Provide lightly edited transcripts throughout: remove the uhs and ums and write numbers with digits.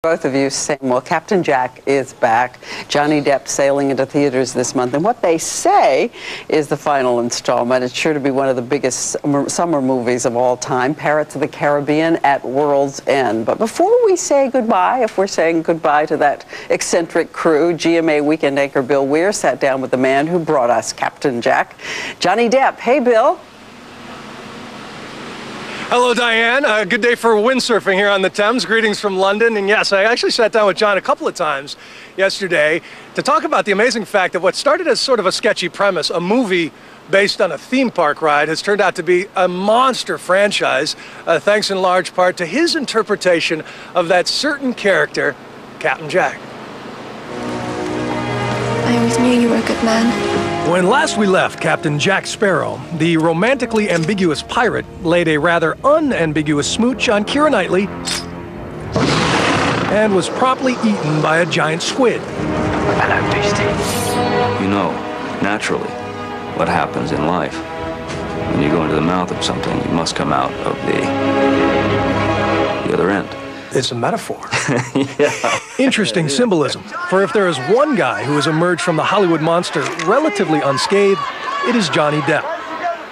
Both of you saying, well, Captain Jack is back. Johnny Depp sailing into theaters this month. And what they say is the final installment. It's sure to be one of the biggest summer movies of all time, Pirates of the Caribbean at World's End. But before we say goodbye, if we're saying goodbye to that eccentric crew, GMA weekend anchor Bill Weir sat down with the man who brought us Captain Jack, Johnny Depp. Hey, Bill. Hello, Diane. Good day for windsurfing here on the Thames. Greetings from London. And yes, I actually sat down with John a couple of times yesterday to talk about the amazing fact that what started as sort of a sketchy premise, a movie based on a theme park ride, has turned out to be a monster franchise, thanks in large part to his interpretation of that certain character, Captain Jack. I always knew you were a good man. When last we left Captain Jack Sparrow, the romantically ambiguous pirate laid a rather unambiguous smooch on Keira Knightley and was promptly eaten by a giant squid. Hello, Beastie. You know, naturally, what happens in life. When you go into the mouth of something, you must come out of the other end. It's a metaphor. Yeah. Interesting symbolism, for if there is one guy who has emerged from the Hollywood monster relatively unscathed, it is Johnny Depp.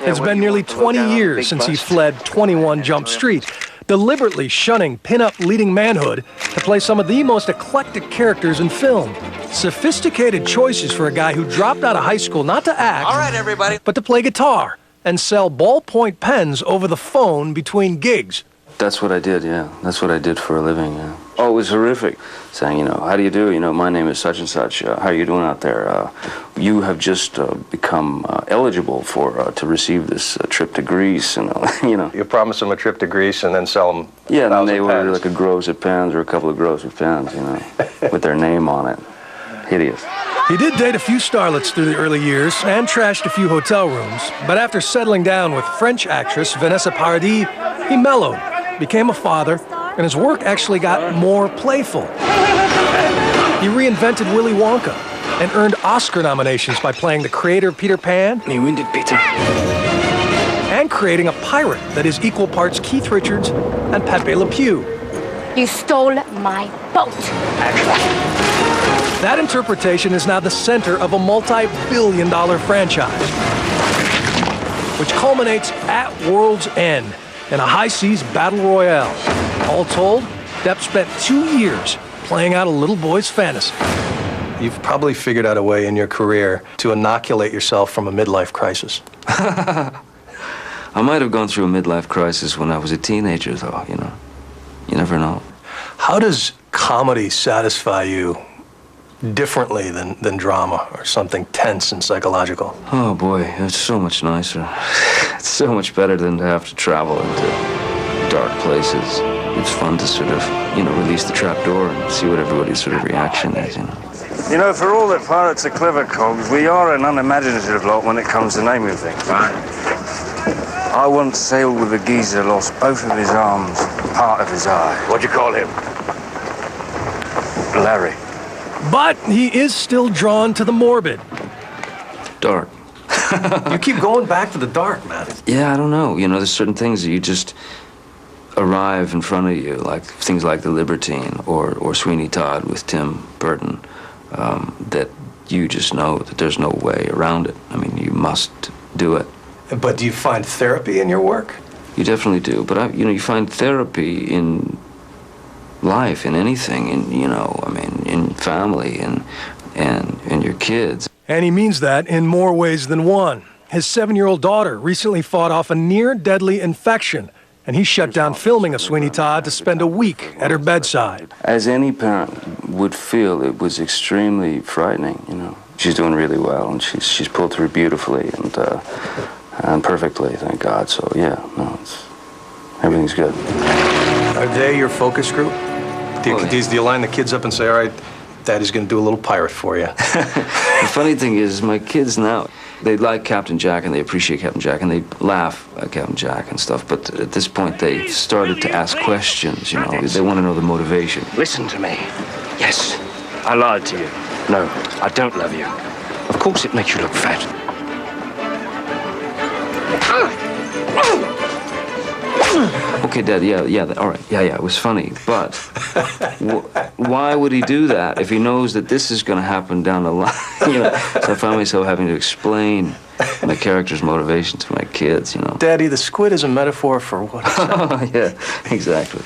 It's been nearly 20 years since he fled 21 Jump Street, deliberately shunning pin-up leading manhood to play some of the most eclectic characters in film. Sophisticated choices for a guy who dropped out of high school not to act, all right, everybody, but to play guitar and sell ballpoint pens over the phone between gigs. That's what I did, yeah. That's what I did for a living, yeah. Oh, it was horrific. Saying, you know, how do you do? You know, my name is such and such. How are you doing out there? You have just become eligible for to receive this trip to Greece, and you know. You promise them a trip to Greece and then sell them. Yeah, and they ordered like a gross of pens or a couple of gross of pens, you know, with their name on it. Hideous. He did date a few starlets through the early years and trashed a few hotel rooms, but after settling down with French actress Vanessa Paradis, he mellowed, became a father, and his work actually got more playful. He reinvented Willy Wonka and earned Oscar nominations by playing the creator of Peter Pan Me wounded, Peter. and creating a pirate that is equal parts Keith Richards and Pepe Le Pew. You stole my boat. That interpretation is now the center of a multi-billion-dollar franchise, which culminates at World's End in a high-seas battle royale. All told, Depp spent 2 years playing out a little boy's fantasy. You've probably figured out a way in your career to inoculate yourself from a midlife crisis. I might have gone through a midlife crisis when I was a teenager, though, you know. You never know. How does comedy satisfy you differently than drama or something tense and psychological? Oh, boy, it's so much nicer. It's so much better than to have to travel into dark places. It's fun to sort of, you know, release the trapdoor and see what everybody's sort of reaction is, you know. You know, for all that pirates are clever cogs, we are an unimaginative lot when it comes to naming things. I once sailed with a geezer, lost both of his arms, part of his eye. What'd you call him? Larry. But he is still drawn to the morbid. Dark. You keep going back to the dark, man. Yeah, I don't know. You know, there's certain things that you just arrive in front of you, like things like The Libertine or Sweeney Todd with Tim Burton, that you just know that there's no way around it. I mean, you must do it. But do you find therapy in your work? You definitely do. But, you know, you find therapy in life, in anything, in, you know, I mean, in family and in your kids. And he means that in more ways than one. His 7-year-old daughter recently fought off a near-deadly infection, and he shut down filming of Sweeney Todd to spend a week at her bedside. As any parent would feel, it was extremely frightening, you know. She's doing really well, and she's pulled through beautifully and perfectly, thank God. So, yeah, no, everything's good. Are they your focus group? Do you line the kids up and say, all right, Daddy's going to do a little pirate for you? The funny thing is, my kids now, they like Captain Jack and they appreciate Captain Jack and they laugh at Captain Jack and stuff, but at this point they started to ask questions, you know. They want to know the motivation. Listen to me. Yes, I lied to you. No, I don't love you. Of course it makes you look fat. Okay, Dad, yeah, all right, yeah, it was funny, but why would he do that if he knows that this is going to happen down the line? You know, so I found myself having to explain my character's motivation to my kids, you know. Daddy, the squid is a metaphor for what? Yeah, exactly.